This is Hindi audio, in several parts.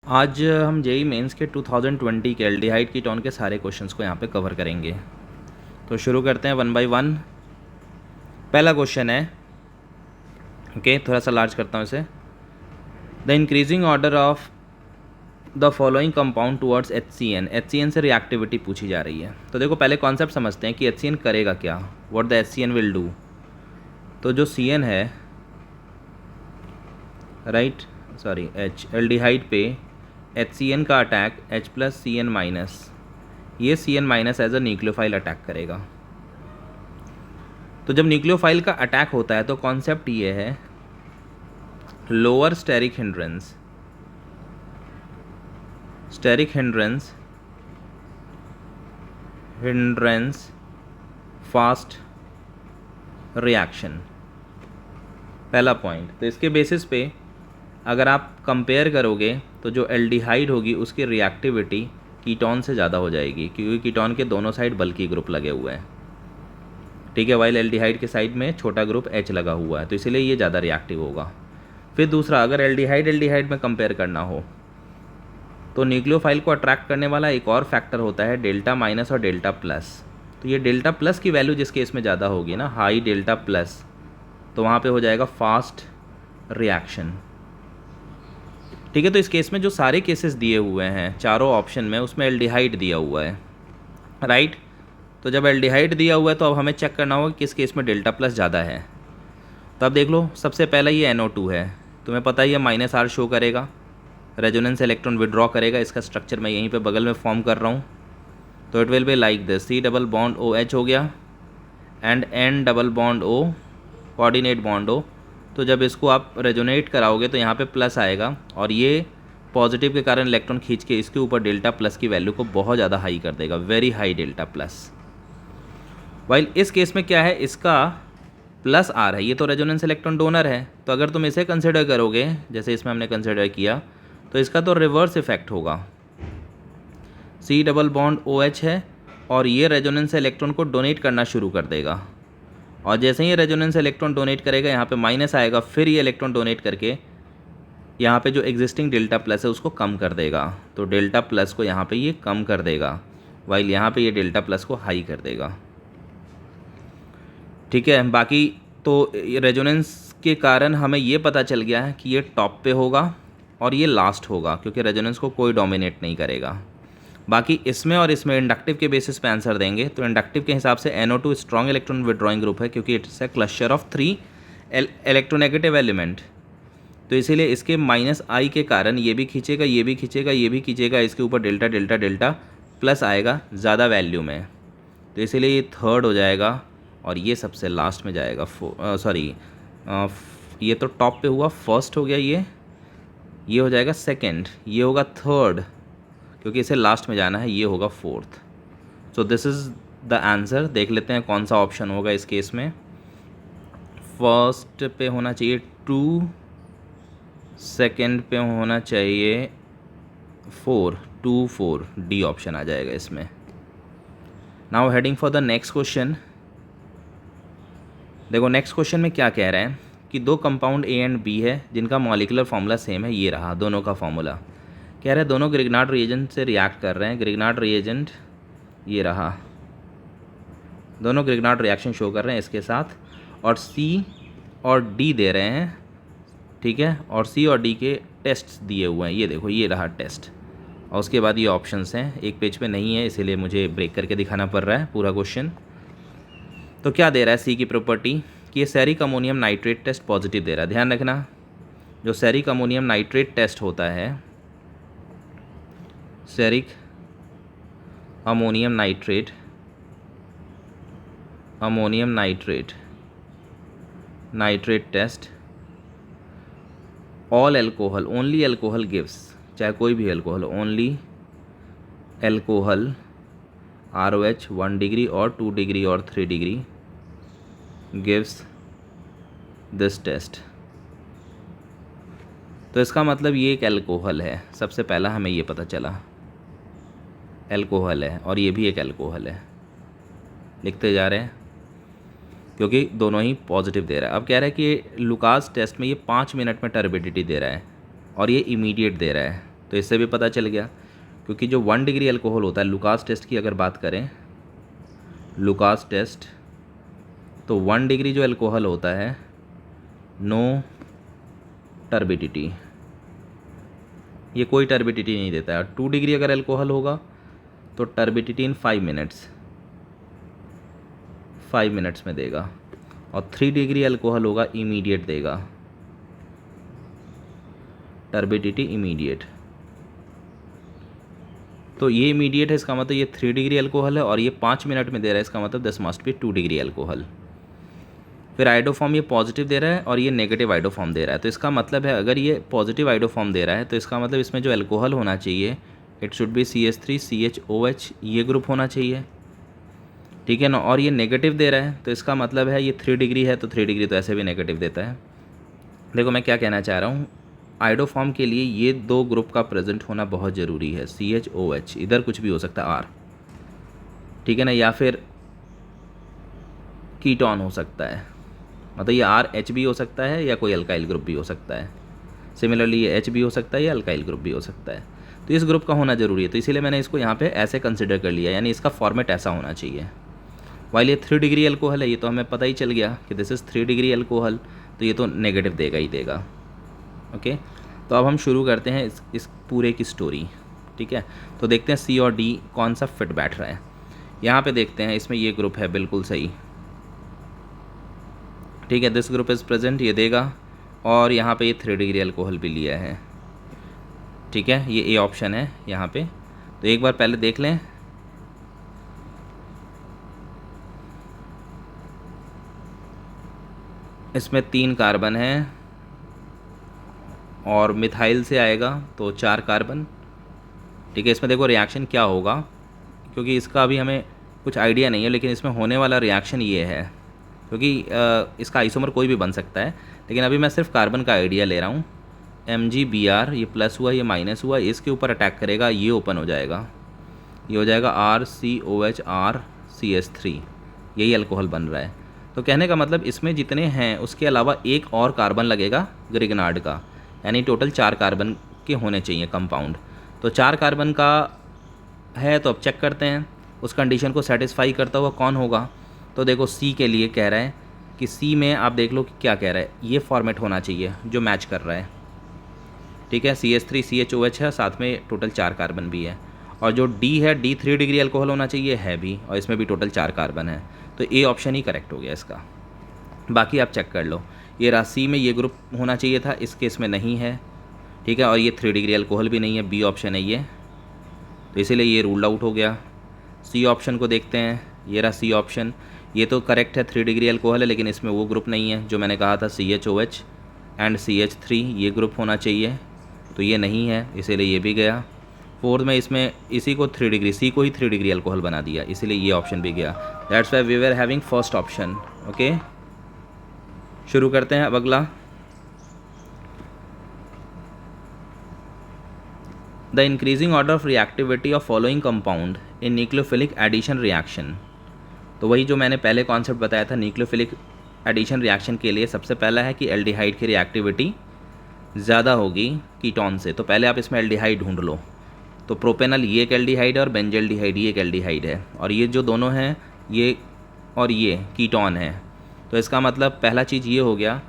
आज हम जेई मेंस के 2020 के एल्डिहाइड कीटोन के सारे क्वेश्चंस को यहाँ पे कवर करेंगे। तो शुरू करते हैं वन बाय वन। पहला क्वेश्चन है, ओके, थोड़ा सा लार्ज करता हूँ इसे। The increasing order of the following compound towards HCN। HCN से रिएक्टिविटी पूछी जा रही है। तो देखो पहले कॉन्सेप्ट समझते हैं कि HCN करेगा क्या, what the HCN will do. तो जो CN है, राइट, सॉरी H, एल्डिहाइड पे HCN का अटैक H+CN-, ये CN- as a nucleophile attack करेगा। तो जब न्यूक्लियोफाइल का अटैक होता है तो कॉन्सेप्ट ये है, lower steric hindrance, fast reaction, पहला पॉइंट। तो इसके बेसिस पे अगर आप कंपेयर करोगे तो जो एल्डिहाइड होगी उसकी रिएक्टिविटी कीटोन से ज़्यादा हो जाएगी, क्योंकि कीटोन के दोनों साइड बल्कि ग्रुप लगे हुए हैं, ठीक है, वाइल एल्डिहाइड के साइड में छोटा ग्रुप H लगा हुआ है, तो इसीलिए ये ज़्यादा रिएक्टिव होगा। फिर दूसरा, अगर एल्डिहाइड में कंपेयर करना हो तो न्यूक्लियोफाइल को अट्रैक्ट करने वाला एक और फैक्टर होता है डेल्टा- और डेल्टा+। तो ये डेल्टा+ की वैल्यू जिस केस में ज़्यादा होगी ना, हाई डेल्टा+, तो वहाँ पे हो जाएगा फास्ट रिएक्शन, ठीक है। तो इस केस में जो सारे केसेस दिए हुए हैं चारों ऑप्शन में, उसमें एल्डिहाइड दिया हुआ है, राइट। तो जब एल्डिहाइड दिया हुआ है तो अब हमें चेक करना होगा कि किस केस में डेल्टा+ ज़्यादा है। तो अब देख लो, सबसे पहला ये NO2 है, तुम्हें पता ही है -R शो करेगा, रेजोनेंस इलेक्ट्रॉन विड्रॉ करेगा। इसका स्ट्रक्चर मैं यहीं पे बगल में फॉर्म कर रहा हूँ। तो it will be like this, C+OH हो गया and N+O, coordinate bond O। तो जब इसको आप रेजोनेट कराओगे तो यहाँ पे प्लस आएगा, और ये पॉजिटिव के कारण इलेक्ट्रॉन खींच के इसके ऊपर डेल्टा+ की वैल्यू को बहुत ज़्यादा हाई कर देगा, वेरी हाई डेल्टा+। वाइल इस केस में क्या है, इसका +R है, ये तो रेजोनेंस इलेक्ट्रॉन डोनर है, तो अगर तुम इसे कंसिडर करोगे जैसे इसमें हमने कंसिडर किया, तो इसका तो रिवर्स इफेक्ट होगा। C+OH है और ये रेजोनेंस इलेक्ट्रॉन को डोनेट करना शुरू कर देगा, और जैसे ही रेजोनेंस इलेक्ट्रॉन डोनेट करेगा यहाँ पे माइनस आएगा, फिर ये इलेक्ट्रॉन डोनेट करके यहाँ पे जो एग्जिस्टिंग डेल्टा+ है उसको कम कर देगा। तो डेल्टा+ को यहाँ पे ये कम कर देगा, वाइल यहाँ पे ये डेल्टा+ को हाई कर देगा, ठीक है। बाकी तो रेजोनेंस के कारण हमें ये पता चल गया है कि ये टॉप पे होगा और ये लास्ट होगा, क्योंकि रेजोनेंस को कोई डोमिनेट नहीं करेगा। बाकी इसमें और इसमें इंडक्टिव के बेसिस पे आंसर देंगे। तो इंडक्टिव के हिसाब से NO2 strong electron withdrawing group है, क्योंकि it's a cluster of 3 electronegative element. तो इसीलिए इसके -I के कारण ये भी खींचेगा, ये भी खींचेगा, ये भी खींचेगा, इसके ऊपर डेल्टा डेल्टा डेल्टा प्लस आएगा ज़्यादा वैल्यू में, तो इसीलिए ये थर्ड हो जाएगा, और ये सबसे लास्ट में जाएगा। ये तो टॉप पे हुआ, फर्स्ट हो गया, ये हो जाएगा सेकंड, ये होगा थर्ड, क्योंकि इसे लास्ट में जाना है, ये होगा fourth. So this is the answer. देख लेते हैं कौन सा ऑप्शन होगा इस केस में। फर्स्ट पे होना चाहिए 2, सेकंड पे होना चाहिए 4, 2, 4, डी ऑप्शन आ जाएगा इसमें। Now heading for the next question. देखो नेक्स्ट क्वेश्चन में क्या कह रहे हैं कि दो कंपाउंड A एंड B है जिनका मॉलिकुलर फार्मूला सेम है, ये रहा दोनों का फार्मूला। कह रहे हैं दोनों ग्रिग्नार्ड रिएजेंट से रिएक्ट कर रहे हैं, ग्रिग्नार्ड रिएजेंट ये रहा, दोनों ग्रिग्नार्ड रिएक्शन शो कर रहे हैं इसके साथ, और C और D दे रहे हैं, ठीक है, और C और D के टेस्ट दिए हुए हैं, ये देखो ये रहा टेस्ट, और उसके बाद ये ऑप्शंस हैं, एक पेज पे नहीं है इसीलिए मुझे ब्रेक करके दिखाना पड़ रहा है पूरा क्वेश्चन। तो क्या दे रहा है C की प्रॉपर्टी कि ये ceric ammonium nitrate test positive दे रहा है। ध्यान रखना, जो सेरिक अमोनियम नाइट्रेट टेस्ट होता है, ceric ammonium nitrate test, all alcohol, only alcohol gives, चाहे कोई भी alcohol, only alcohol ROH 1 degree और 2 डिग्री और 3 डिग्री गिव्स दिस टेस्ट। तो इसका मतलब ये एक एल्कोहल है, सबसे पहला हमें ये पता चला एल्कोहल है, और ये भी एक एल्कोहल है, लिखते जा रहे हैं क्योंकि दोनों ही पॉजिटिव दे रहा है। अब कह रहा है कि लुकास टेस्ट में ये 5 मिनट में टर्बिडिटी दे रहा है और ये इमीडिएट दे रहा है, तो तो इससे भी पता चल गया, क्योंकि जो 1 डिग्री अल्कोहल होता है, लुकास टेस्ट की अगर बात करें, लुकास टेस्ट, तो 1 डिग्री जो अल्कोहल होता है, नो टर्बिडिटी, ये कोई टर्बिडिटी नहीं देता है। 2 डिग्री अगर अल्कोहल होगा तो टर्बिडिटी इन 5 मिनट्स में देगा, और 3 डिग्री अल्कोहल होगा इमीडिएट देगा टर्बिडिटी इमीडिएट। तो ये इमीडिएट है, इसका मतलब ये 3 डिग्री अल्कोहल है, और ये 5 मिनट में दे रहा है, इसका मतलब this must be 2 degree alcohol. फिर आइडोफॉर्म ये पॉजिटिव दे रहा है और ये नेगेटिव आइडोफॉर्म दे रहा है, तो इसका मतलब है अगर ये पॉजिटिव आइडोफॉर्म दे रहा है तो इसका मतलब इसमें जो अल्कोहल होना चाहिए, it should be CH3 CHOH, ये ग्रुप होना चाहिए, ठीक है ना। और ये नेगेटिव दे रहा है तो इसका मतलब है ये 3 डिग्री है, तो 3 डिग्री तो ऐसे भी नेगेटिव देता है। देखो मैं क्या कहना चाह रहा हूँ, आइडोफॉर्म के लिए ये 2 ग्रुप का प्रेजेंट होना बहुत ज़रूरी है, CHOH, इधर कुछ भी हो सकता है R, ठीक है ना, या फिर कीटोन हो सकता है, मतलब ये RH भी हो सकता है या कोई अल्काइल ग्रुप भी हो सकता है। सिमिलरली ये H भी हो सकता है या अल्काइल ग्रुप भी हो सकता है, तो इस ग्रुप का होना ज़रूरी है, तो इसीलिए मैंने इसको यहाँ पे ऐसे कंसिडर कर लिया, यानी इसका फॉर्मेट ऐसा होना चाहिए। वाइल ये 3 डिग्री अल्कोहल है, ये तो हमें पता ही चल गया कि दिस इज़ 3 डिग्री अल्कोहल, तो ये तो नेगेटिव देगा ही देगा। ओके, तो अब हम शुरू करते हैं इस पूरे की स्टोरी, ठीक है। तो देखते हैं C और D कौन सा फिट बैठ रहा है। यहाँ पे देखते हैं, इसमें ये ग्रुप है बिल्कुल सही, ठीक है, दिस ग्रुप इज़ प्रेजेंट, ये देगा, और यहाँ पे ये 3 डिग्री अल्कोहल भी लिया है, ठीक है, ये A ऑप्शन है यहाँ पे। तो एक बार पहले देख लें, इसमें 3 कार्बन हैं और मिथाइल से आएगा तो 4 कार्बन, ठीक है। इसमें देखो रिएक्शन क्या होगा, क्योंकि इसका अभी हमें कुछ आइडिया नहीं है, लेकिन इसमें होने वाला रिएक्शन ये है, क्योंकि इसका आइसोमर कोई भी बन सकता है, लेकिन अभी मैं सिर्फ कार्बन का आइडिया ले रहा हूँ। MgBr, ये प्लस हुआ, ये माइनस हुआ, इसके ऊपर अटैक करेगा, ये ओपन हो जाएगा, ये हो जाएगा RCOH RCH3, यही अल्कोहल बन रहा है। तो कहने का मतलब इसमें जितने हैं उसके अलावा एक और कार्बन लगेगा ग्रिग्नार्ड का, यानी टोटल 4 कार्बन के होने चाहिए कंपाउंड। तो 4 कार्बन का है, तो अब चेक करते हैं उस कंडीशन को सेटिस्फाई करता हुआ कौन होगा। तो देखो C के लिए कह रहा है कि C में आप देख लो कि क्या कह रहा है, ये फॉर्मेट होना चाहिए जो मैच कर रहा है, ठीक है। CH3 CHOH है, साथ में टोटल 4 कार्बन भी है, और जो D है, D 3 डिग्री अल्कोहल होना चाहिए, है भी, और इसमें भी टोटल 4 कार्बन है, तो A ऑप्शन ही करेक्ट हो गया इसका। बाकी आप चेक कर लो, ये राशि में ये ग्रुप होना चाहिए था, इस केस में नहीं है, ठीक है, और ये 3 डिग्री अल्कोहल भी नहीं है, B ऑप्शन है ये, तो इसीलिए ये रूल्ड आउट हो गया। C ऑप्शन को देखते हैं, ये रहा C ऑप्शन, ये तो करेक्ट है, 3 डिग्री अल्कोहल है, लेकिन इसमें वो ग्रुप नहीं है जो मैंने कहा था CHOH एंड CH3, ये ग्रुप होना चाहिए, तो ये नहीं है, इसीलिए ये भी गया। 4th में इसमें इसी को 3 डिग्री, C को ही 3 डिग्री अल्कोहल बना दिया, इसीलिए ये ऑप्शन भी गया। That's why we were having first option. Okay, शुरू करते हैं अब अगला। The increasing order of reactivity of following compound in nucleophilic addition reaction. तो वही जो मैंने पहले कॉन्सेप्ट बताया था न्यूक्लियोफिलिक एडिशन रिएक्शन के लिए, सबसे पहला है कि एल्डिहाइड की रिएक्टिविटी ज़्यादा होगी कीटोन से। तो पहले आप इसमें एल्डिहाइड ढूंढ लो। तो प्रोपेनल ये एक एल्डिहाइड है और बेंजल्डिहाइड ये एक एल्डिहाइड है, और ये जो दोनों हैं ये और ये कीटोन है। तो इसका मतलब पहला चीज़ ये हो गया,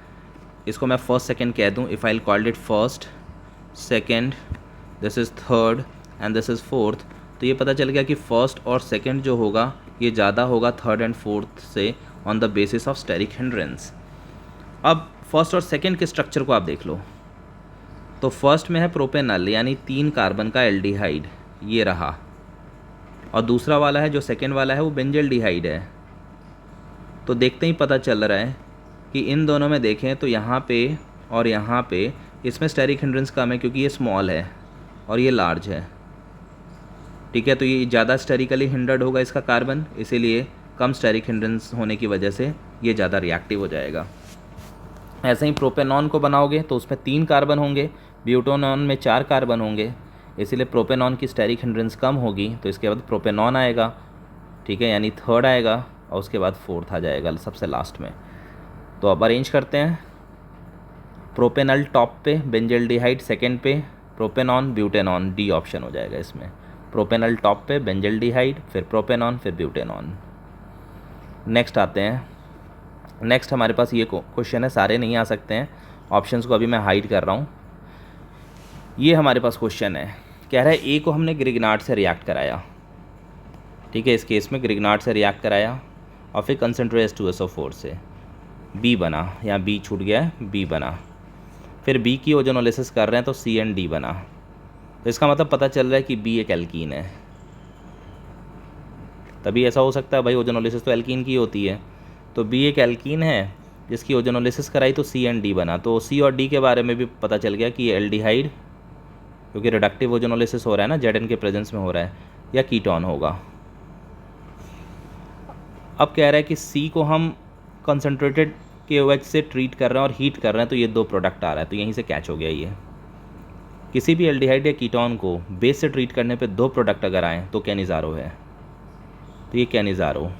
इसको मैं फर्स्ट सेकेंड कह दूँ, if I called it first, second, this is third and this is fourth. तो ये पता चल गया कि फर्स्ट और सेकेंड जो होगा ये ज़्यादा होगा थर्ड एंड फोर्थ से on the basis of steric hindrance. अब फर्स्ट और सेकेंड के स्ट्रक्चर को आप देख लो। तो फर्स्ट में है प्रोपेनल यानी 3 कार्बन का एल्डिहाइड, ये रहा, और दूसरा वाला है जो सेकेंड वाला है वो बेंजल्डिहाइड है। तो देखते ही पता चल रहा है कि इन दोनों में देखें तो यहाँ पे और यहाँ पे इसमें स्टेरिक हिंड्रेंस कम है क्योंकि ये स्मॉल है और ये लार्ज है, ठीक है। तो ये ज़्यादा स्टेरिकली हिंडर्ड होगा इसका कार्बन, इसीलिए कम स्टेरिक हिंड्रेंस होने की वजह से ये ज़्यादा रिएक्टिव हो जाएगा। ऐसे ही प्रोपेनॉन को बनाओगे तो उसमें 3 कार्बन होंगे, ब्यूटेनॉन में 4 कार्बन होंगे, इसीलिए प्रोपेनॉन की स्टेरिक हिंड्रेंस कम होगी, तो इसके बाद प्रोपेनॉन आएगा, ठीक है, यानी थर्ड आएगा, और उसके बाद फोर्थ आ जाएगा सबसे लास्ट में। तो अब अरेंज करते हैं, प्रोपेनल टॉप पे, बेंजल्डिहाइड सेकेंड पे, प्रोपेनॉन ब्यूटेनॉन, डी ऑप्शन हो जाएगा इसमें। प्रोपेनल टॉप पे, बेंजल्डिहाइड, फिर प्रोपेनॉन, फिर ब्यूटेनॉन। नेक्स्ट आते हैं। नेक्स्ट हमारे पास ये क्वेश्चन है, सारे नहीं आ सकते हैं, ऑप्शंस को अभी मैं हाइड कर रहा हूँ। ये हमारे पास क्वेश्चन है, कह रहा है ए को हमने ग्रिग्नार्ड से रिएक्ट कराया, ठीक है, इस केस में ग्रिग्नार्ड से रिएक्ट कराया और फिर कंसनट्रेट H2SO4 से बी बना, यहाँ बी छूट गया है, बी बना। फिर बी की ओजोनोलिसिस कर रहे हैं तो CND बना। तो इसका मतलब पता चल रहा है कि बी एक एल्कीन है। तभी ऐसा हो सकता है भाई, ओजोनोलिसिस तो एल्कीन की होती है, तो बी एक एल्कीन है जिसकी ओजोनोलिसिस कराई तो CND बना। तो सी और डी के बारे में भी पता चल गया कि ये एल्डिहाइड, क्योंकि रिडक्टिव ओजोनोलिसिस हो रहा है ना, ZN के प्रेजेंस में हो रहा है, या कीटोन होगा। अब कह रहा है कि सी को हम कंसनट्रेटेड KOH से ट्रीट कर रहे हैं और हीट कर रहे हैं, तो ये 2 प्रोडक्ट आ रहा है, तो यहीं से कैच हो गया ये। किसी भी एल्डिहाइड या कीटोन को बेस से ट्रीट करने पे 2 प्रोडक्ट अगर आए तो कैनिज़ारो है, तो ये कैनिज़ारो।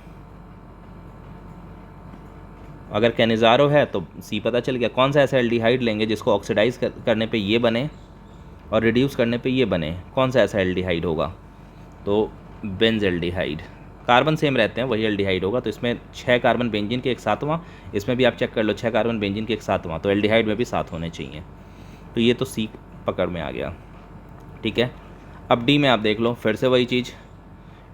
अगर कैनिज़ारो है तो सी पता चल गया। कौन सा ऐसा एल्डिहाइड लेंगे जिसको ऑक्सीडाइज करने पे ये बने और रिड्यूस करने पे ये बने, कौन सा ऐसा एल्डिहाइड होगा? तो बेंजेल्डिहाइड। कार्बन सेम रहते हैं, वही एल्डिहाइड होगा। तो इसमें 6 कार्बन बेंजीन के एक सातवां, इसमें भी आप चेक कर लो 6 कार्बन बेंजीन के एक सातवां, तो एल्डिहाइड में भी 7 होने चाहिए। तो ये तो सी पकड़ में आ गया, ठीक है। अब डी में आप देख लो, फिर से वही चीज़,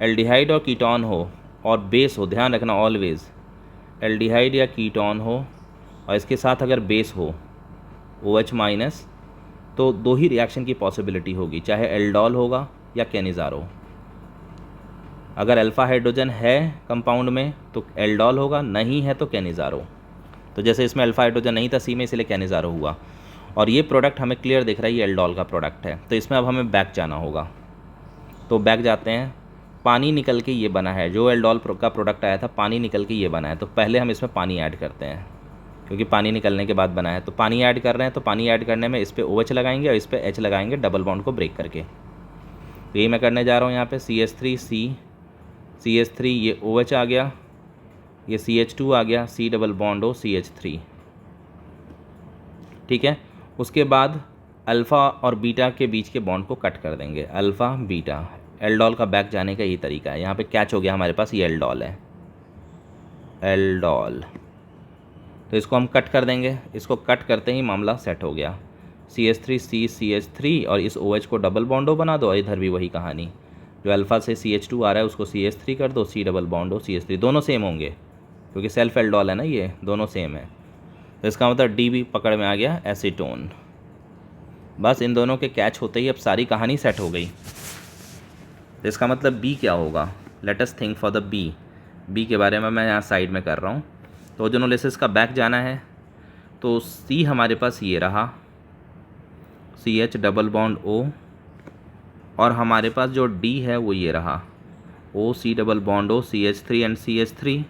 एल्डिहाइड और कीटोन हो और बेस हो, ध्यान रखना ऑलवेज एल्डिहाइड या कीटोन हो और इसके साथ अगर बेस हो OH-, तो 2 ही रिएक्शन की पॉसिबिलिटी होगी, चाहे एल्डोल होगा या कैनिज़ारो। अगर अल्फ़ा हाइड्रोजन है कंपाउंड में तो एल्डोल होगा, नहीं है तो कैनिज़ारो। तो जैसे इसमें अल्फ़ा हाइड्रोजन नहीं था सी में, इसलिए कैनिज़ारो हुआ। और ये प्रोडक्ट हमें क्लियर दिख रहा है, ये एल्डोल का प्रोडक्ट है। तो इसमें अब हमें बैक जाना होगा, तो बैक जाते हैं। पानी निकल के ये बना है, जो एल्डोल का प्रोडक्ट आया था पानी निकल के ये बना है, तो पहले हम इसमें पानी ऐड करते हैं, क्योंकि पानी निकलने के बाद बना है। तो पानी ऐड कर रहे हैं, तो पानी ऐड करने में इस पर OH लगाएंगे और इस पर H लगाएंगे, डबल बॉन्ड को ब्रेक करके। तो यही मैं करने जा रहा हूँ यहाँ पे, CH3 ये OH आ गया, ये CH2 आ गया, C double bond O CH3, ठीक है। उसके बाद अल्फ़ा और बीटा के बीच के बॉन्ड को कट कर देंगे, अल्फ़ा बीटा। एल्डोल का बैक जाने का यही तरीका है। यहाँ पे कैच हो गया हमारे पास, ये एल्डोल है, एल्डोल। तो इसको हम कट कर देंगे, इसको कट करते ही मामला सेट हो गया। CH3 और इस OH को डबल बॉन्ड O बना दो, इधर भी वही कहानी, जो अल्फ़ा से CH2 आ रहा है उसको CH3 कर दो, C double bond O CH3, दोनों सेम होंगे क्योंकि सेल्फ एल्डोल है ना, ये दोनों सेम है। तो इसका मतलब डी भी पकड़ में आ गया, एसीटोन। बस इन दोनों के कैच होते ही अब सारी कहानी सेट हो गई। तो इसका मतलब बी क्या होगा? Let us think for the B के बारे में मैं यहाँ साइड में कर रहा हूँ। तो ओजोनोलिसिस का बैक जाना है, तो सी हमारे पास ये रहा, CH डबल बॉन्ड O, और हमारे पास जो डी है वो ये रहा, O C double bond O CH3 and CH3।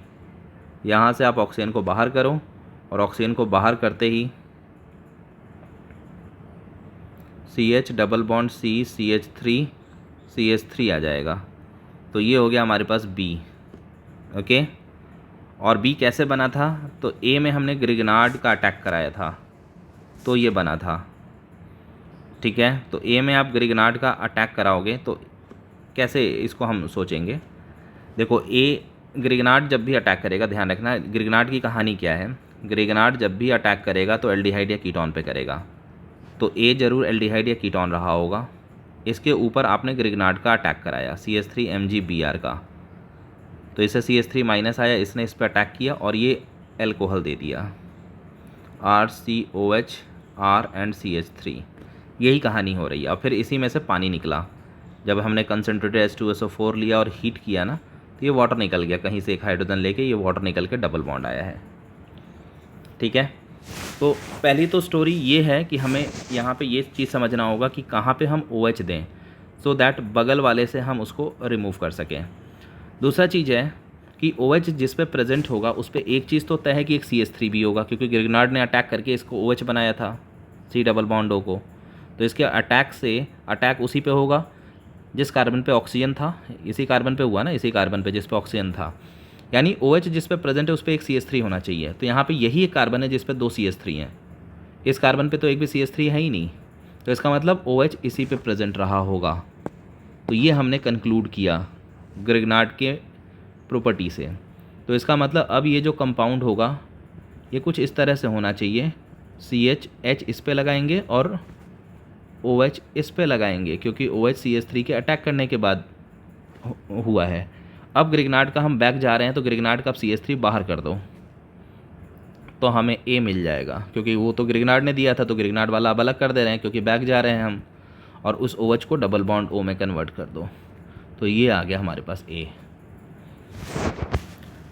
यहाँ से आप ऑक्सीजन को बाहर करो और ऑक्सीजन को बाहर करते ही CH double bond C CH3 आ जाएगा। तो ये हो गया हमारे पास बी, ओके। और बी कैसे बना था? तो ए में हमने ग्रिग्नार्ड का अटैक कराया था, तो ये बना था, ठीक है। तो ए में आप ग्रिग्नार्ड का अटैक कराओगे तो कैसे इसको हम सोचेंगे? देखो, ए ग्रिग्नार्ड जब भी अटैक करेगा, ध्यान रखना ग्रिग्नार्ड की कहानी क्या है। ग्रिग्नार्ड जब भी अटैक करेगा तो एल्डिहाइड या कीटोन पे करेगा, तो ए ज़रूर एल्डिहाइड या कीटोन रहा होगा। इसके ऊपर आपने ग्रिग्नार्ड का अटैक कराया CH3 MgBr का, तो इससे CH3 माइनस आया, इसने इस पर अटैक किया और ये एल्कोहल दे दिया, RCOH R एंड CH3। यही कहानी हो रही है। और फिर इसी में से पानी निकला, जब हमने कंसनट्रेटेड H2SO4 लिया और हीट किया ना, तो ये वाटर निकल गया, कहीं से एक हाइड्रोजन लेके ये वाटर निकल के डबल बॉन्ड आया है, ठीक है। तो पहली तो स्टोरी ये है कि हमें यहाँ पे ये चीज़ समझना होगा कि कहाँ पे हम OH दें, सो दैट बगल वाले से हम उसको रिमूव कर सकें। दूसरा चीज़ है कि OH जिस पे प्रेजेंट होगा उस पर एक चीज़ तो तय है कि एक CH3 भी होगा, क्योंकि ग्रिग्नार्ड ने अटैक करके इसको OH बनाया था, C डबल बॉन्ड O को। तो इसके अटैक उसी पे होगा जिस कार्बन पे ऑक्सीजन था, इसी कार्बन पे हुआ ना, इसी कार्बन पे जिस पे ऑक्सीजन था, यानी OH जिस पे प्रेजेंट है उस पर एक CH3 होना चाहिए। तो यहाँ पे यही एक कार्बन है जिस पे 2 CH3 हैं, इस कार्बन पे तो एक भी CH3 है ही नहीं, तो इसका मतलब OH इसी पे प्रेजेंट रहा होगा। तो ये हमने कंक्लूड किया ग्रिग्नार्ड के प्रॉपर्टी से। तो इसका मतलब अब ये जो कंपाउंड होगा ये कुछ इस तरह से होना चाहिए, CH इस पे लगाएंगे और OH इस पे लगाएंगे, क्योंकि OH CH3 के अटैक करने के बाद हुआ है। अब ग्रिग्नार्ड का हम बैक जा रहे हैं, तो ग्रिग्नार्ड का अब CH3 बाहर कर दो तो हमें A मिल जाएगा, क्योंकि वो तो ग्रिग्नार्ड ने दिया था, तो ग्रिग्नार्ड वाला अब अलग कर दे रहे हैं क्योंकि बैक जा रहे हैं हम, और उस OH को डबल बॉन्ड O में कन्वर्ट कर दो। तो ये आ गया हमारे पास A।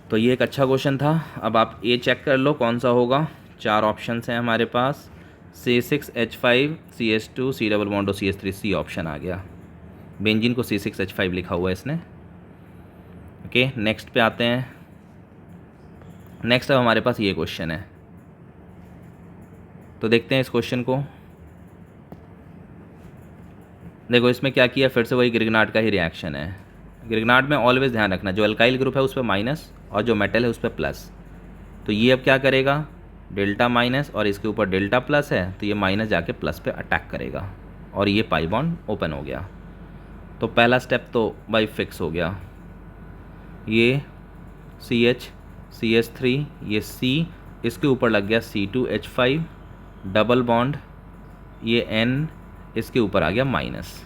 तो ये एक अच्छा क्वेश्चन था। अब आप A चेक कर लो कौन सा होगा। 4 ऑप्शंस हैं हमारे पास, C6H5 CH2 C double bond O CH3 C option आ गया। बेंजीन को C6H5 लिखा हुआ है इसने। ओके, नेक्स्ट पे आते हैं। नेक्स्ट अब हमारे पास ये क्वेश्चन है, तो देखते हैं इस क्वेश्चन को। देखो इसमें क्या किया, फिर से वही ग्रिग्नार्ड का ही रिएक्शन है। ग्रिग्नार्ड में ऑलवेज ध्यान रखना, जो अल्काइल ग्रुप है उस पर माइनस और जो मेटल है उस पर प्लस। तो ये अब क्या करेगा, डेल्टा माइनस और इसके ऊपर डेल्टा प्लस है, तो ये माइनस जाके प्लस पे अटैक करेगा और ये पाई बॉन्ड ओपन हो गया। तो पहला स्टेप तो बाई फिक्स हो गया। ये CH3 ये C, इसके ऊपर लग गया C2H5 डबल बॉन्ड, ये N इसके ऊपर आ गया माइनस,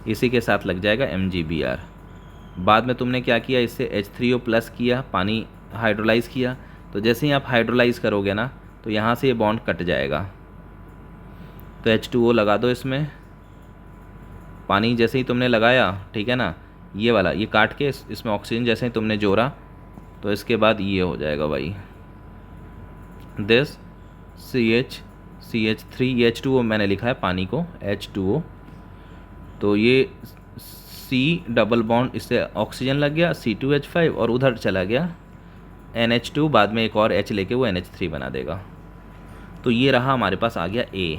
इसी के साथ लग जाएगा MgBr। बाद में तुमने क्या किया, इससे H3O प्लस किया, पानी हाइड्रोलाइज़ किया। तो जैसे ही आप हाइड्रोलाइज़ करोगे ना, तो यहाँ से ये बॉन्ड कट जाएगा। तो H2O लगा दो इसमें, पानी जैसे ही तुमने लगाया, ठीक है ना, ये वाला ये काट के इसमें ऑक्सीजन जैसे ही तुमने जोड़ा, तो इसके बाद ये हो जाएगा भाई दिस CH3, ये H2O मैंने लिखा है पानी को H2O। तो ये C डबल बॉन्ड, इससे ऑक्सीजन लग गया C2H5 और उधर चला गया NH2, बाद में एक और H लेके वो NH3 बना देगा। तो ये रहा हमारे पास आ गया A।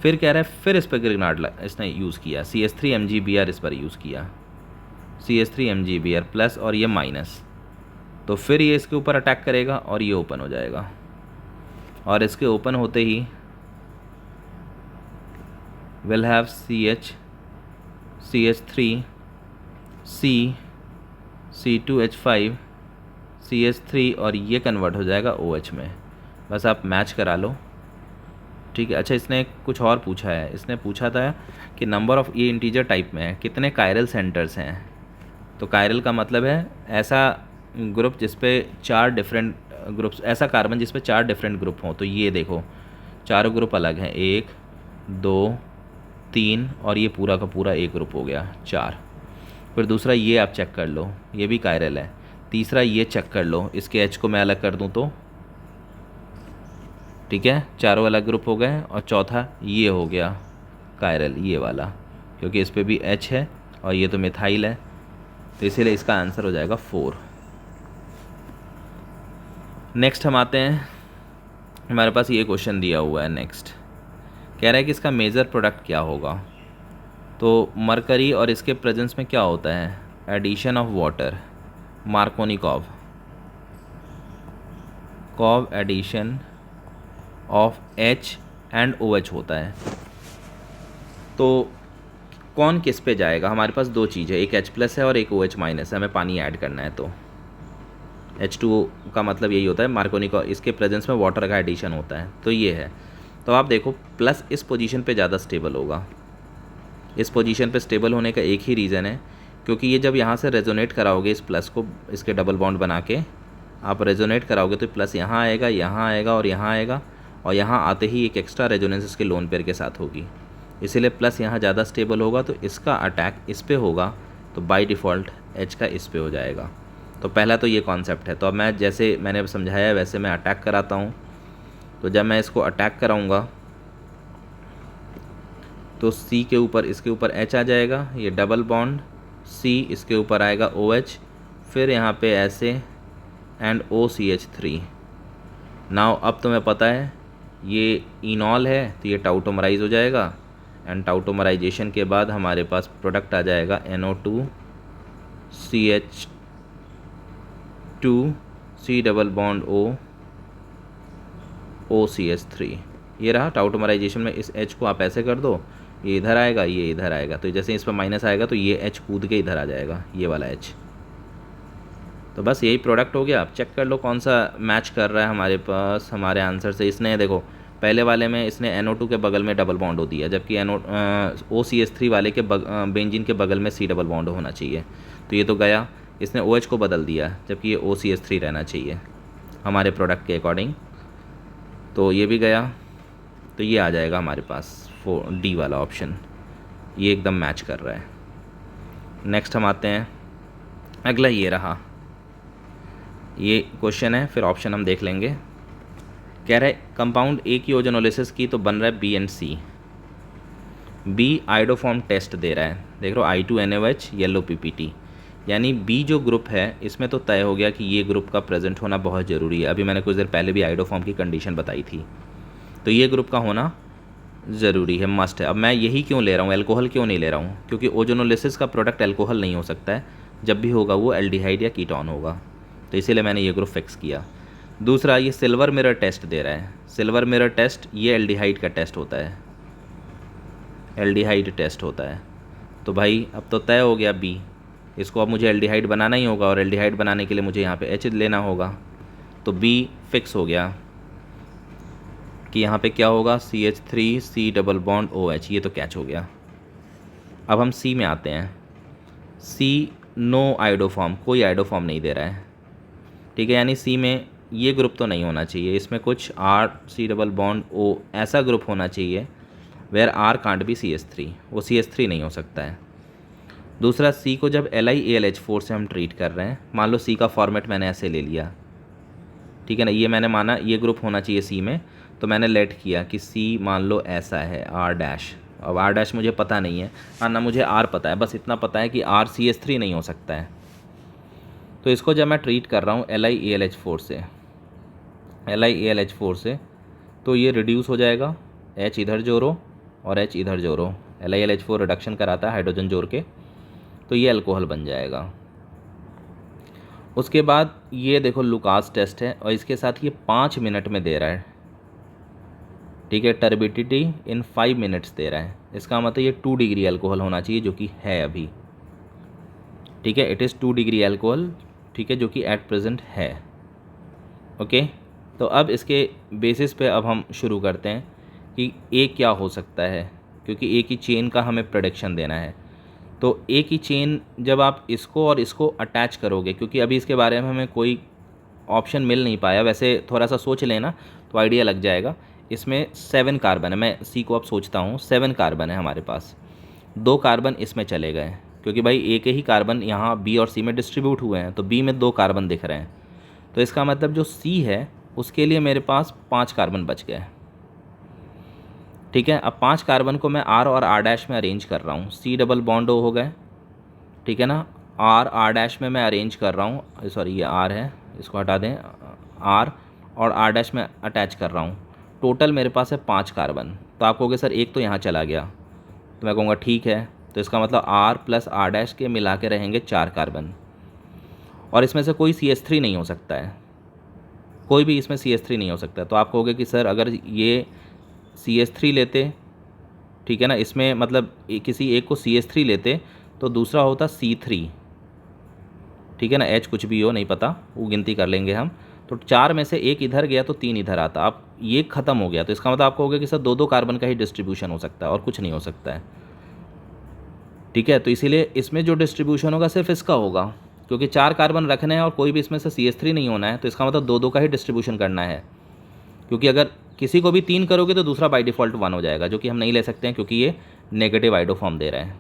फिर कह रहा है फिर इस पर ग्रिग्नार्ड इसने यूज़ किया, CH3 MgBr इस पर यूज़ किया, CH3 MgBr प्लस और ये माइनस। तो फिर ये इसके ऊपर अटैक करेगा और ये ओपन हो जाएगा, और इसके ओपन होते he will have CH3 C C2H5 CH3 और ये कन्वर्ट हो जाएगा OH में। बस आप मैच करा लो, ठीक है। अच्छा, इसने कुछ और पूछा है, इसने पूछा था कि नंबर ऑफ़, ये इंटीजर टाइप में है, कितने कायरल सेंटर्स हैं। तो कायरल का मतलब है ऐसा ग्रुप जिस पे 4 डिफरेंट ग्रुप्स, ऐसा कार्बन जिस पे 4 डिफरेंट ग्रुप हों। तो ये देखो चारों ग्रुप अलग हैं, 1 2 3 और ये पूरा का पूरा एक ग्रुप हो गया 4। फिर दूसरा ये आप चेक कर लो, ये भी कायरल है। तीसरा ये चेक कर लो, इसके H को मैं अलग कर दूँ तो ठीक है, चारों अलग ग्रुप हो गए। और चौथा ये हो गया कायरल, ये वाला, क्योंकि इस पर भी H है और ये तो मिथाइल है, तो इसीलिए इसका आंसर हो जाएगा 4। नेक्स्ट हम आते हैं, हमारे पास ये क्वेश्चन दिया हुआ है। नेक्स्ट कह रहा है कि इसका मेजर प्रोडक्ट क्या होगा। तो मरकरी और इसके प्रेजेंस में क्या होता है, addition of water, Markovnikov addition of H and OH होता है। तो कौन किस पे जाएगा, हमारे पास 2 चीज़ है, एक H प्लस है और एक OH माइनस है, हमें पानी ऐड करना है। तो H2O का मतलब यही होता है, मार्कोनिकॉव, इसके प्रेजेंस में वाटर का एडिशन होता है। तो ये है, तो आप देखो प्लस इस पोजीशन पे ज़्यादा स्टेबल होगा। इस पोजीशन पे स्टेबल होने का एक ही रीज़न है, क्योंकि ये जब यहाँ से रेजोनेट कराओगे इस प्लस को, इसके डबल बॉन्ड बना के आप रेजोनेट कराओगे, तो प्लस यहाँ आएगा, यहाँ आएगा और यहाँ आएगा, और यहाँ आते ही एक एक्स्ट्रा रेजोनेंस इसके लोन पेयर के साथ होगी, इसीलिए प्लस यहाँ ज़्यादा स्टेबल होगा। तो इसका अटैक इस पे होगा, तो बाय डिफ़ॉल्ट H का इस पे हो जाएगा। तो पहला तो ये कॉन्सेप्ट है। तो अब मैं जैसे मैंने समझाया वैसे मैं अटैक कराता हूँ। तो जब मैं इसको अटैक कराऊँगा तो C के ऊपर, इसके ऊपर H आ जाएगा, ये डबल बॉन्ड C, इसके ऊपर आएगा OH, फिर यहाँ पे ऐसे एंड OCH3। नाउ अब तुम्हें पता है ये इनॉल है, तो ये टाउटोमराइज हो जाएगा, एंड टाउटोमराइजेशन के बाद हमारे पास प्रोडक्ट आ जाएगा NO2 CH2 C double bond O OCH3। ये रहा टाउटोमराइजेशन में, इस H को आप ऐसे कर दो, ये इधर आएगा, ये इधर आएगा, तो जैसे इस पर माइनस आएगा तो ये H कूद के इधर आ जाएगा, ये वाला H। तो बस यही प्रोडक्ट हो गया। आप चेक कर लो कौन सा मैच कर रहा है हमारे पास हमारे आंसर से। इसने देखो पहले वाले में इसने NO2 के बगल में डबल बॉन्ड हो दिया, जबकि OCH3 वाले के बेंजीन के बगल में C डबल बॉन्ड होना चाहिए, तो ये तो गया। इसने OH को बदल दिया, जबकि ये OCH3 रहना चाहिए हमारे प्रोडक्ट के अकॉर्डिंग, तो ये भी गया। तो ये आ जाएगा हमारे पास D वाला ऑप्शन, ये एकदम मैच कर रहा है। नेक्स्ट हम आते हैं, अगला ये रहा, ये क्वेश्चन है, फिर ऑप्शन हम देख लेंगे। कह रहा है कंपाउंड ए की ओजोनोलिसिस की तो बन रहा है B and C। B iodoform test दे रहा है, देख लो I2NaOH येलो PPT, यानी B जो ग्रुप है इसमें तो तय हो गया कि ये ग्रुप का प्रेजेंट होना बहुत ज़रूरी है। अभी मैंने कुछ देर पहले भी आइडोफॉर्म की कंडीशन बताई थी, तो ये ग्रुप का होना ज़रूरी है, मस्ट है। अब मैं यही क्यों ले रहा हूँ, एल्कोहल क्यों नहीं ले रहा हूँ, क्योंकि ओजोनोलिसिस का प्रोडक्ट एल्कोहल नहीं हो सकता है, जब भी होगा वो एल्डिहाइड या कीटोन होगा, तो इसीलिए मैंने ये ग्रुप फिक्स किया। दूसरा, ये सिल्वर मिरर टेस्ट दे रहा है। सिल्वर मिरर टेस्ट ये एल्डिहाइड का टेस्ट होता है, एल्डिहाइड टेस्ट होता है। तो भाई अब तो तय हो गया B, इसको अब मुझे एल्डिहाइड बनाना ही होगा, और एल्डिहाइड बनाने के लिए मुझे यहाँ पे H लेना होगा, तो B फिक्स हो गया कि यहाँ पे क्या होगा, CH3 C double bond OH, ये तो कैच हो गया। अब हम C में आते हैं। C नो आइडोफॉर्म, कोई आइडोफॉर्म नहीं दे रहा है, ठीक है, यानी C में ये ग्रुप तो नहीं होना चाहिए, इसमें कुछ R C double bond O ऐसा ग्रुप होना चाहिए where R can't be CH3, वो CH3 नहीं हो सकता है। दूसरा, C को जब LiAlH4 से हम ट्रीट कर रहे हैं, मान लो C का फॉर्मेट मैंने ऐसे ले लिया, ठीक है ना, ये मैंने माना ये ग्रुप होना चाहिए C में, तो मैंने लेट किया कि C मान लो ऐसा है R'। अब R' मुझे पता नहीं है, हाँ ना मुझे R पता है, बस इतना पता है कि R CH3 नहीं हो सकता है। तो इसको जब मैं ट्रीट कर रहा हूँ LiAlH4 से, तो ये रिड्यूस हो जाएगा, H इधर जोड़ो और H इधर जोड़ो, LiLH4 रिडक्शन कराता है हाइड्रोजन जोड़ के, तो ये अल्कोहल बन जाएगा। उसके बाद ये देखो लुकास टेस्ट है, और इसके साथ ये 5 मिनट में दे रहा है, ठीक है, टर्बिडिटी इन 5 मिनट्स दे रहा है, इसका मतलब ये 2 डिग्री अल्कोहल होना चाहिए, जो कि है अभी, ठीक है, इट इज़ 2 डिग्री अल्कोहल, ठीक है, जो कि एट प्रेजेंट है। ओके, तो अब इसके बेसिस पे अब हम शुरू करते हैं कि ए क्या हो सकता है, क्योंकि ए की चेन का हमें प्रेडिक्शन देना है। तो ए की चेन जब आप इसको और इसको अटैच करोगे, क्योंकि अभी इसके बारे में हमें कोई ऑप्शन मिल नहीं पाया, वैसे थोड़ा सा सोच लेना तो आइडिया लग जाएगा। इसमें 7 कार्बन है, मैं सी को अब सोचता हूँ 7 कार्बन है हमारे पास, 2 कार्बन इसमें चले गए, क्योंकि भाई ए के ही कार्बन यहाँ बी और सी में डिस्ट्रीब्यूट हुए हैं, तो बी में 2 कार्बन दिख रहे हैं, तो इसका मतलब जो सी है उसके लिए मेरे पास 5 कार्बन बच गए, ठीक है। अब 5 कार्बन को मैं आर और आर डैश में अरेंज कर रहा हूँ, सी डबल बॉन्ड ओ हो गए, ठीक है ना, आर आर डैश में मैं अरेंज कर रहा हूँ, सॉरी ये आर है, इसको हटा दें, आर और आर डैश में अटैच कर रहा हूँ, टोटल मेरे पास है 5 कार्बन। तो आप कहोगे सर एक तो यहाँ चला गया, तो मैं कहूँगा ठीक है, तो इसका मतलब आर प्लस आर डैश के मिला के रहेंगे 4 कार्बन, और इसमें से कोई CH3 नहीं हो सकता है, कोई भी इसमें CH3 नहीं हो सकता। तो आप कहोगे कि सर अगर ये CH3 लेते, ठीक है ना, इसमें मतलब किसी एक को CH3 लेते तो दूसरा होता C3, ठीक है ना, H कुछ भी हो नहीं पता, वो गिनती कर लेंगे हम, तो 4 में से एक इधर गया तो 3 इधर आता, अब ये ख़त्म हो गया, तो इसका मतलब आप कहोगे कि सर 2-2 कार्बन का ही डिस्ट्रीब्यूशन हो सकता है और कुछ नहीं हो सकता है, ठीक है। तो इसीलिए इसमें जो डिस्ट्रीब्यूशन होगा सिर्फ इसका होगा, क्योंकि 4 कार्बन रखने हैं और कोई भी इसमें से CH3 नहीं होना है, तो इसका मतलब 2-2 का ही डिस्ट्रीब्यूशन करना है, क्योंकि अगर किसी को भी 3 करोगे तो दूसरा बाय डिफ़ॉल्ट 1 हो जाएगा, जो कि हम नहीं ले सकते हैं क्योंकि ये नेगेटिव आइडोफॉर्म दे रहा है,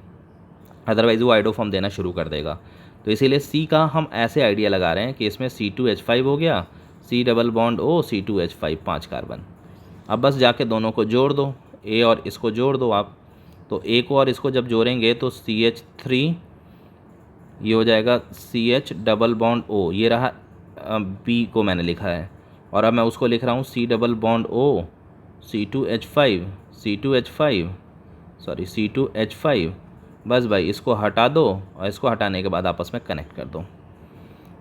अदरवाइज़ वो आइडोफॉर्म देना शुरू कर देगा। तो इसीलिए C का हम ऐसे आइडिया लगा रहे हैं कि इसमें C2H5 हो गया, C double bond O C2H5 5 carbon. अब बस जाके दोनों को जोड़ दो, A और इसको जोड़ दो आप, तो A को और इसको जब जोड़ेंगे तो CH3 ये हो जाएगा CH डबल बॉन्ड O, ये रहा B को मैंने लिखा है, और अब मैं उसको लिख रहा हूँ C double bond O C2H5 sorry C2H5। बस भाई इसको हटा दो, और इसको हटाने के बाद आपस में कनेक्ट कर दो।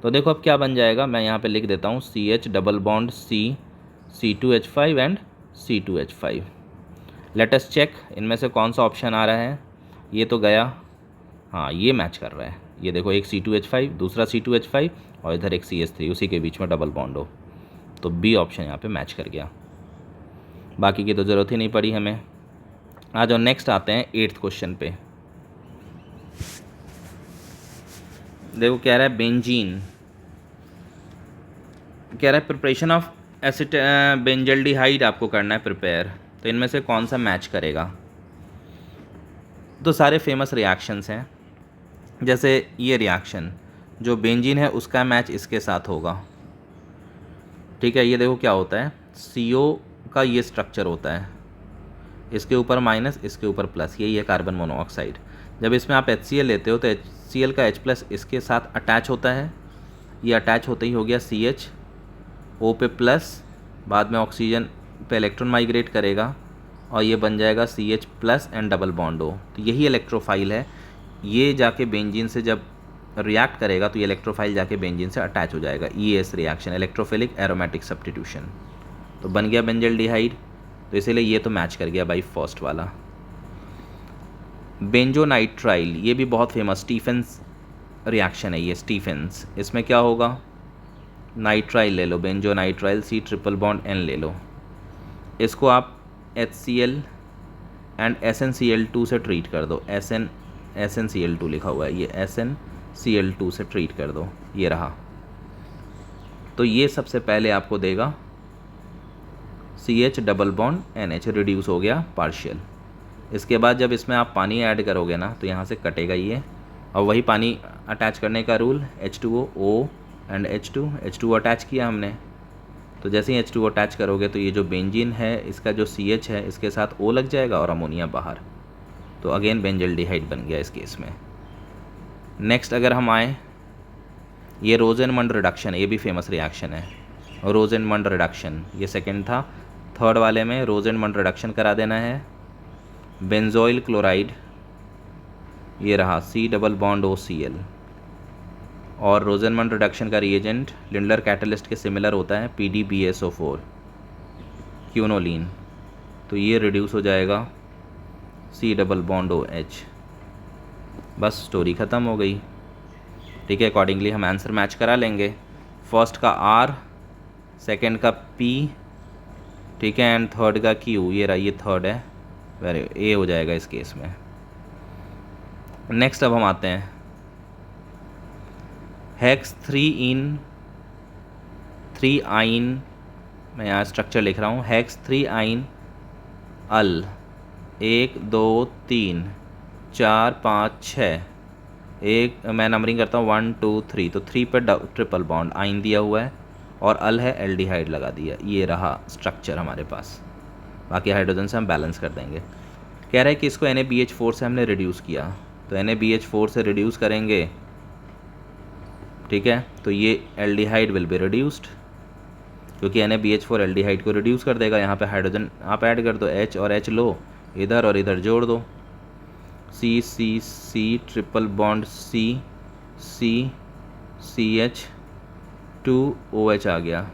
तो देखो अब क्या बन जाएगा, मैं यहाँ पे लिख देता हूँ CH double bond C C2H5 and C2H5। Let us check इनमें से कौन सा ऑप्शन आ रहा है। ये तो गया, हाँ ये मैच कर रहा है। ये देखो, एक C2H5, दूसरा C2H5 और इधर एक CH3, उसी के बीच में डबल बॉन्ड हो, तो बी ऑप्शन यहाँ पे मैच कर गया। बाकी की तो ज़रूरत ही नहीं पड़ी हमें। आ जाओ नेक्स्ट आते हैं 8th क्वेश्चन पे। देखो कह रहा है बेंजीन, कह रहा है प्रिपरेशन ऑफ एसिट बेंजल्डिहाइड आपको करना है प्रिपेयर, तो इनमें से कौन सा मैच करेगा। तो सारे फेमस रिएक्शंस हैं, जैसे ये रिएक्शन जो बेंजीन है उसका मैच इसके साथ होगा। ठीक है, ये देखो क्या होता है, CO का ये स्ट्रक्चर होता है, इसके ऊपर माइनस, इसके ऊपर प्लस, यही है कार्बन मोनोऑक्साइड। जब इसमें आप HCl लेते हो तो HCl का H+ इसके साथ अटैच होता है, ये अटैच होते ही हो गया CH, O पे प्लस, बाद में ऑक्सीजन पे इलेक्ट्रॉन माइग्रेट करेगा और ये बन जाएगा CH+ and double bond O। तो यही इलेक्ट्रोफाइल है, ये जाके बेंजीन से जब रिएक्ट करेगा तो ये इलेक्ट्रोफाइल जाके बेंजीन से अटैच हो जाएगा। ES reaction, electrophilic aromatic substitution, तो बन गया बेंजल्डिहाइड। तो इसीलिए ये तो मैच कर गया भाई फर्स्ट वाला। बेंजोनाइट्राइल, ये भी बहुत फेमस स्टीफेंस रिएक्शन है ये, स्टीफेंस। इसमें क्या होगा, नाइट्राइल ले लो, बेंजोनाइट्राइल, C ट्रिपल बॉन्ड N ले लो, इसको आप HCl एंड SnCl2 से ट्रीट कर दो। SnCl2 लिखा हुआ है, ये SnCl2 से ट्रीट कर दो, ये रहा। तो ये सबसे पहले आपको देगा CH double bond NH, reduce हो गया पार्शियल। इसके बाद जब इसमें आप पानी ऐड करोगे ना तो यहाँ से कटेगा ये, और वही पानी अटैच करने का rule, H2O, O and H2 attach किया हमने। तो जैसे ही H2O अटैच करोगे तो ये जो बेंजीन है इसका जो CH है इसके साथ O लग जाएगा और अमोनिया बाहर, तो अगेन बेंजल्डिहाइड बन गया इस केस में। नेक्स्ट अगर हम आए, ये रोजेनमंड रिडक्शन, ये भी फेमस रिएक्शन है, रोजेनमंड रिडक्शन, ये सेकंड था। थर्ड वाले में रोजेनमंड रिडक्शन करा देना है, बेंजोइल क्लोराइड, ये रहा C डबल बॉन्ड OCl, और रोजेनमंड रिडक्शन का रिएजेंट लिंडलर कैटलिस्ट के सिमिलर होता है, PDBSO4 क्यूनोलिन, तो ये रिड्यूस हो जाएगा C डबल बॉन्ड OH। बस स्टोरी ख़त्म हो गई। ठीक है, अकॉर्डिंगली हम आंसर मैच करा लेंगे। फर्स्ट का R, सेकंड का P, ठीक है, एंड थर्ड का Q, ये रहा, ये थर्ड है, वेरी A हो जाएगा इस केस में। नेक्स्ट अब हम आते हैं हेक्स 3 आइन, मैं यहाँ स्ट्रक्चर लिख रहा हूँ, हेक्स 3 आइन अल, 1 2 3 4 5 6, एक मैं नंबरिंग करता हूँ 1 2 3, तो 3 पे ट्रिपल बॉन्ड आइन दिया हुआ है और अल है, एल्डिहाइड लगा दिया, ये रहा स्ट्रक्चर हमारे पास। बाकी हाइड्रोजन से हम बैलेंस कर देंगे। कह रहा है कि इसको NaBH4 से हमने रिड्यूस किया, तो NaBH4 से रिड्यूस करेंगे, ठीक है, तो ये एल्डिहाइड विल बी रिड्यूस्ड, क्योंकि NaBH4 एल्डिहाइड को रिड्यूस कर देगा। यहाँ पे हाइड्रोजन आप ऐड कर दो, H और H लो इधर और इधर जोड़ दो, C triple bond C CH2OH आ गया।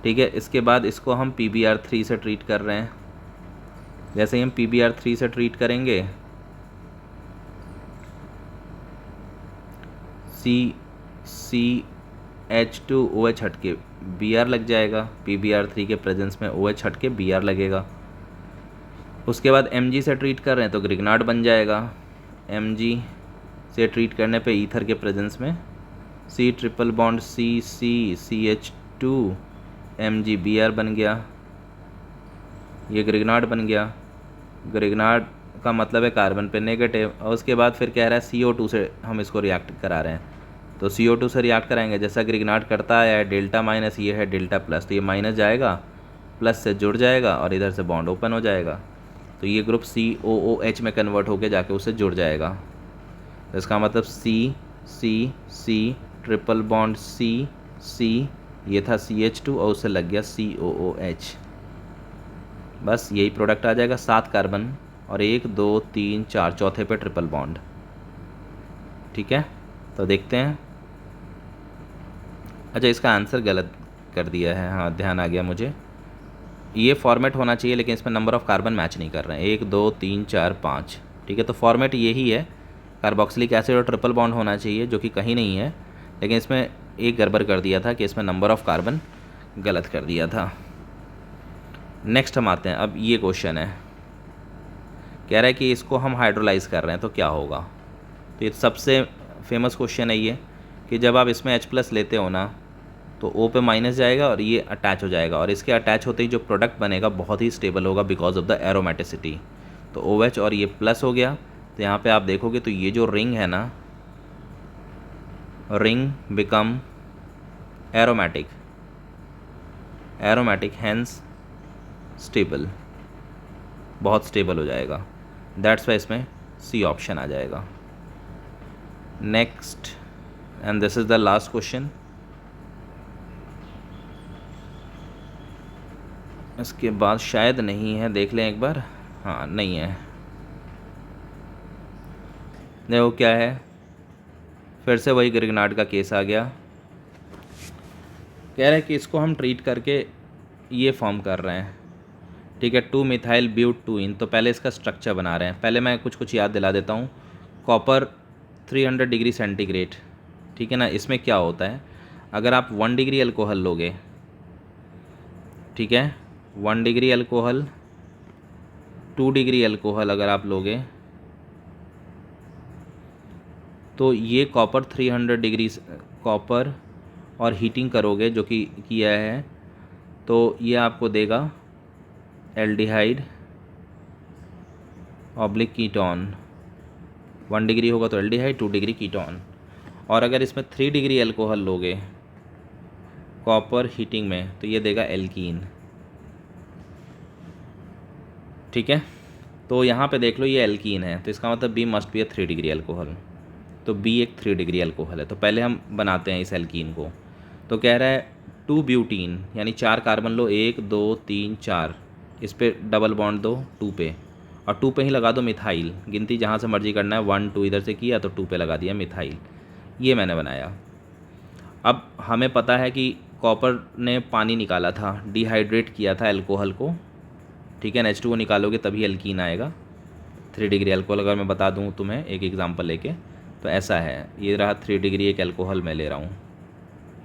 ठीक है, इसके बाद इसको हम PBr3 से ट्रीट कर रहे हैं। जैसे ही हम PBr3 से ट्रीट करेंगे, CH2OH हट के Br लग जाएगा, PBr3 के प्रेजेंस में OH हट के Br लगेगा। उसके बाद Mg से ट्रीट कर रहे हैं तो ग्रिग्नार्ड बन जाएगा, Mg से ट्रीट करने पे ईथर के प्रेजेंस में C triple bond CH2 Mg Br बन गया, ये ग्रिग्नार्ड बन गया। ग्रिग्नार्ड का मतलब है कार्बन पे नेगेटिव, और उसके बाद फिर कह रहा है CO2 से हम इसको रिएक्ट करा रहे हैं, तो CO2 से रिएक्ट कराएंगे जैसा ग्रिग्नार्ड करता है, डेल्टा माइनस, ये है डेल्टा प्लस, तो ये माइनस जाएगा, प्लस से जुड़ जाएगा और इधर से बॉन्ड ओपन हो जाएगा, तो ये ग्रुप COOH में कन्वर्ट होके जाके उससे जुड़ जाएगा। तो इसका मतलब C ट्रिपल बॉन्ड C, ये था CH2 और उससे लग गया COOH। बस यही प्रोडक्ट आ जाएगा, 7 कार्बन और 1 2 3 4, चौथे पे ट्रिपल बॉन्ड। ठीक है, तो देखते हैं। अच्छा, इसका आंसर गलत कर दिया है, हाँ ध्यान आ गया मुझे, ये फॉर्मेट होना चाहिए, लेकिन इसमें नंबर ऑफ़ कार्बन मैच नहीं कर रहे हैं, 1 2 3 4 5। ठीक है, तो फॉर्मेट यही है, कार्बोक्सिलिक एसिड और ट्रिपल बॉन्ड होना चाहिए, जो कि कहीं नहीं है, लेकिन इसमें एक गड़बड़ कर दिया था कि इसमें नंबर ऑफ़ कार्बन गलत कर दिया था। नेक्स्ट हम आते हैं, अब ये क्वेश्चन है, कह रहा है कि इसको हम हाइड्रोलाइज़ कर रहे हैं तो क्या होगा। तो ये सबसे फेमस क्वेश्चन है ये, कि जब आप इसमें H+ लेते हो ना, तो O पे माइनस जाएगा और ये अटैच हो जाएगा, और इसके अटैच होते ही जो प्रोडक्ट बनेगा बहुत ही स्टेबल होगा बिकॉज ऑफ द एरोमेटिसिटी। तो OH और ये प्लस हो गया, तो यहाँ पे आप देखोगे तो ये जो रिंग है ना, ring become aromatic, aromatic hence stable, बहुत स्टेबल हो जाएगा। दैट्स वाई इसमें C ऑप्शन आ जाएगा। Next, and this is the last question. इसके बाद शायद नहीं है, देख लें एक बार। हाँ, नहीं है। देखो क्या है, फिर से वही ग्रिग्नार्ड का केस आ गया। कह रहा है कि इसको हम ट्रीट करके ये फॉर्म कर रहे हैं। ठीक है, 2 मिथाइल ब्यूट 2 तो पहले इसका स्ट्रक्चर बना रहे हैं। पहले मैं कुछ याद दिला देता हूँ। कॉपर 300 डिग्री सेंटीग्रेड, ठीक है ना। इसमें क्या होता है, अगर आप 1 डिग्री अल्कोहल लोगे, ठीक है, 1 डिग्री अल्कोहल, 2 डिग्री अल्कोहल अगर आप लोगे, तो ये कॉपर 300 डिग्री कॉपर और हीटिंग करोगे, जो कि किया है, तो ये आपको देगा एल्डिहाइड ऑब्लिक कीटोन। 1 डिग्री होगा तो एल्डिहाइड, 2 डिग्री कीटोन। और अगर इसमें 3 डिग्री अल्कोहल लोगे कॉपर हीटिंग में, तो ये देगा एल्कीन। ठीक है, तो यहाँ पे देख लो ये एल्कीन है, तो इसका मतलब B must be A 3 degree alcohol. तो B एक 3 डिग्री अल्कोहल है। तो पहले हम बनाते हैं इस एल्कीन को। तो कह रहा है 2 ब्यूटीन, यानी 4 कार्बन लो, 1 2 3 4, इस पर डबल बॉन्ड दो 2 पे, और 2 पे ही लगा दो मिथाइल। गिनती जहाँ से मर्जी करना है, 1 2 इधर से किया तो 2 पे लगा दिया मिथाइल। ये मैंने बनाया। अब हमें पता है कि कॉपर ने पानी निकाला था, डिहाइड्रेट किया था अल्कोहल को, ठीक है ना। H2O निकालोगे तभी एल्कीन आएगा। 3 डिग्री अल्कोहल अगर मैं बता दूँ तुम्हें एक एग्जांपल लेके, तो ऐसा है, ये रहा 3 डिग्री एक अल्कोहल मैं ले रहा हूँ,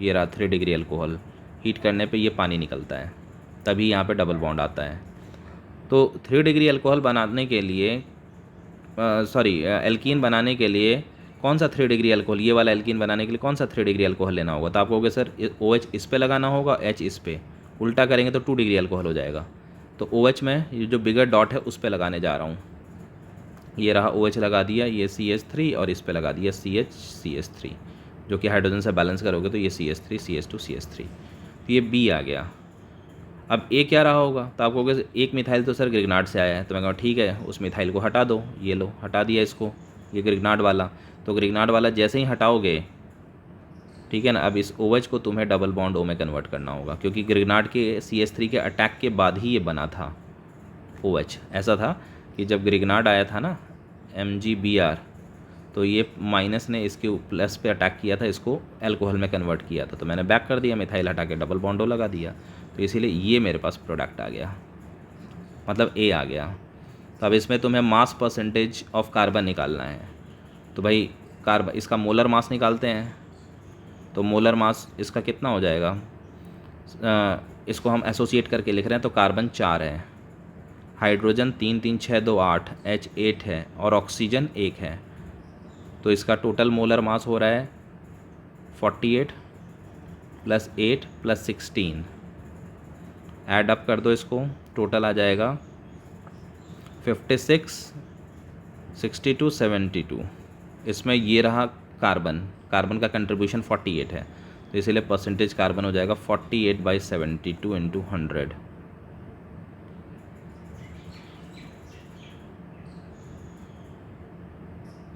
ये रहा 3 डिग्री अल्कोहल। हीट करने पे ये पानी निकलता है, तभी यहाँ पे डबल बॉन्ड आता है। तो 3 डिग्री अल्कोहल बनाने के लिए, एल्कीन बनाने के लिए कौन सा 3 डिग्री अल्कोहल, ये वाला एल्कीन बनाने के लिए कौन सा 3 डिग्री अल्कोहल लेना होगा। तो आप कहोगे सर OH इस पे लगाना होगा, H इस पे, उल्टा करेंगे तो 2 डिग्री अल्कोहल हो जाएगा। तो OH में ये जो बिगर डॉट है उस पे लगाने जा रहा हूँ। ये रहा OH लगा दिया, ये CH3, और इस पे लगा दिया CH3, जो कि हाइड्रोजन से बैलेंस करोगे तो ये CH3 CH2 CH3, तो ये B आ गया। अब A क्या रहा होगा, तो आप कहोगे एक मिथाइल तो सर ग्रिग्नार्ड से आया है। तो मैं कहूँ ठीक है, उस मिथाइल को हटा दो, ये लो हटा दिया इसको, ये ग्रिग्नार्ड वाला। तो ग्रिग्नार्ड वाला जैसे ही हटाओगे, ठीक है ना, अब इस OH को तुम्हें डबल बॉन्ड O में कन्वर्ट करना होगा, क्योंकि ग्रिग्नार्ड के CH3 के अटैक के बाद ही ये बना था OH। ऐसा था कि जब ग्रिग्नार्ड आया था ना MgBr, तो ये माइनस ने इसके प्लस पे अटैक किया था, इसको अल्कोहल में कन्वर्ट किया था। तो मैंने बैक कर दिया, मिथाइल हटा के डबल बॉन्ड O लगा दिया, तो इसीलिए ये मेरे पास प्रोडक्ट आ गया, मतलब A आ गया। तो अब इसमें तुम्हें मास परसेंटेज ऑफ कार्बन निकालना है। तो भाई कार्बन, इसका मोलर मास निकालते हैं। तो मोलर मास इसका कितना हो जाएगा, इसको हम एसोसिएट करके लिख रहे हैं, तो कार्बन 4 है, हाइड्रोजन 3 3 6 2 8, H 8 है, और ऑक्सीजन 1 है। तो इसका टोटल मोलर मास हो रहा है 48 + 8 + 16। ऐड अप कर दो इसको, टोटल आ जाएगा 56 62 72। इसमें ये रहा कार्बन, कार्बन का कंट्रीब्यूशन 48 है, तो इसीलिए परसेंटेज कार्बन हो जाएगा 48/72 × 100।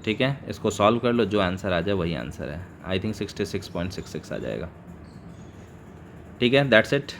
ठीक है, इसको सॉल्व कर लो, जो आंसर आ जाए वही आंसर है। आई थिंक 66.66 आ जाएगा। ठीक है, दैट्स इट।